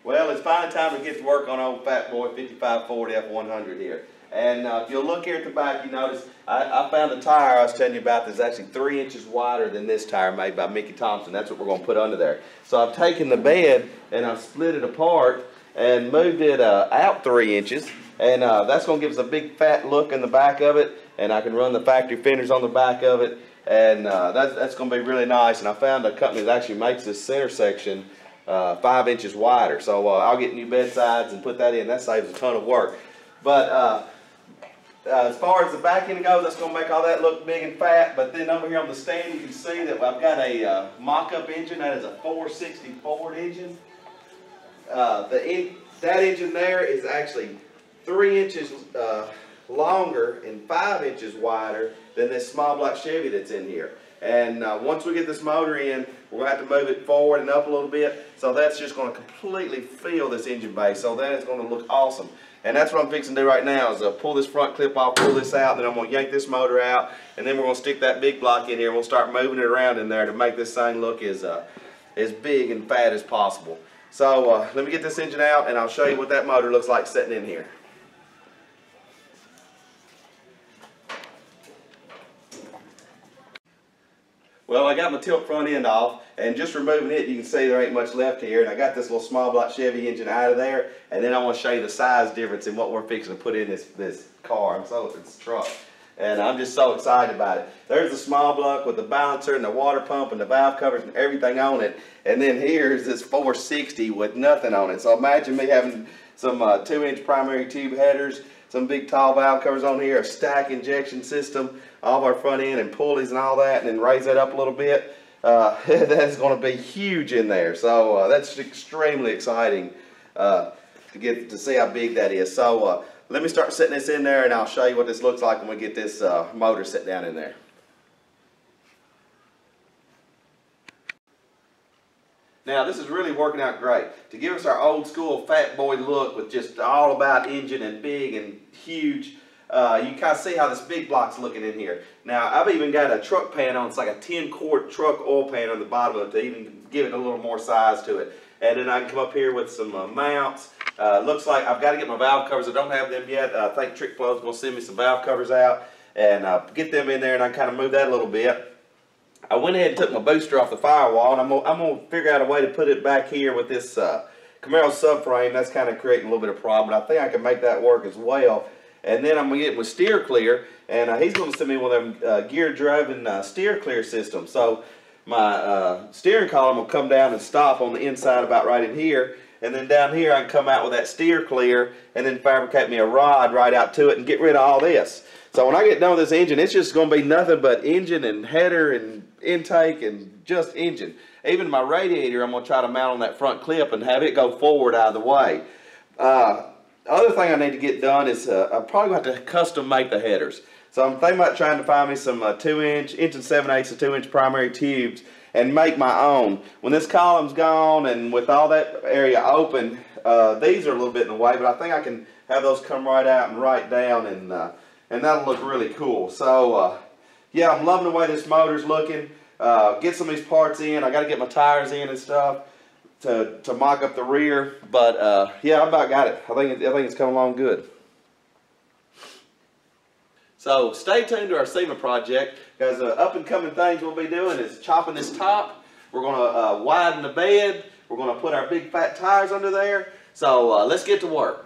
Well, it's finally time to get to work on old Fat Boy 5540 F100 here. And if you'll look here at the back, you notice I found a tire I was telling you about that's actually 3 inches wider than this tire made by Mickey Thompson. That's what we're going to put under there. So I've taken the bed and I've split it apart and moved it out 3 inches. And that's going to give us a big fat look in the back of it. And I can run the factory fenders on the back of it. And that's going to be really nice. And I found a company that actually makes this center section 5 inches wider. So I'll get new bed sides and put that in. That saves a ton of work. But as far as the back end goes, that's going to make all that look big and fat. But then over here on the stand, you can see that I've got a mock-up engine. That is a 460 Ford engine. That engine there is actually 3 inches longer and 5 inches wider than this small block Chevy that's in here. And once we get this motor in, we're going to have to move it forward and up a little bit. So that's just going to completely fill this engine bay. So that is going to look awesome. And that's what I'm fixing to do right now is pull this front clip off, pull this out, then I'm going to yank this motor out. And then we're going to stick that big block in here and we'll start moving it around in there to make this thing look as big and fat as possible. So let me get this engine out and I'll show you what that motor looks like sitting in here. Well, I got my tilt front end off, and just removing it, you can see there ain't much left here. And I got this little small block Chevy engine out of there, and then I want to show you the size difference in what we're fixing to put in this car. It's truck, and I'm just so excited about it. There's the small block with the balancer and the water pump and the valve covers and everything on it, and then here's this 460 with nothing on it. So imagine me having some 2-inch primary tube headers, some big tall valve covers on here, a stack injection system, all of our front end and pulleys and all that, and then raise that up a little bit. That's going to be huge in there. So that's extremely exciting to get to see how big that is. So let me start setting this in there, and I'll show you what this looks like when we get this motor set down in there. Now this is really working out great. To give us our old school Fat Boy look with just all about engine and big and huge, you kind of see how this big block's looking in here. Now I've even got a truck pan on. It's like a 10-quart truck oil pan on the bottom of it to even give it a little more size to it. And then I can come up here with some mounts. Looks like I've got to get my valve covers. I don't have them yet. I think Trick Flow's going to send me some valve covers out and get them in there, and I can kind of move that a little bit. I went ahead and took my booster off the firewall, and I'm going to figure out a way to put it back here with this Camaro subframe. That's kind of creating a little bit of problem, but I think I can make that work as well. And then I'm going to get with steer clear, and he's going to send me one of them gear-driven steer clear systems. So my steering column will come down and stop on the inside about right in here, and then down here I can come out with that steer clear and then fabricate me a rod right out to it and get rid of all this. So when I get done with this engine, it's just going to be nothing but engine and header and intake and just engine. Even my radiator, I'm going to try to mount on that front clip and have it go forward out of the way. Other thing I need to get done is I'm probably going to have to custom make the headers. So I'm thinking about trying to find me some 2-inch, 7/8 to 2-inch primary tubes and make my own. When this column's gone and with all that area open, these are a little bit in the way, but I think I can have those come right out and right down, and that'll look really cool. So yeah, I'm loving the way this motor's looking. Get some of these parts in. I got to get my tires in and stuff to mock up the rear, but yeah, I about got it. I think it's coming along good. So stay tuned to our Sema project, because up and coming things we'll be doing is chopping this top. We're going to widen the bed. We're going to put our big fat tires under there. So let's get to work.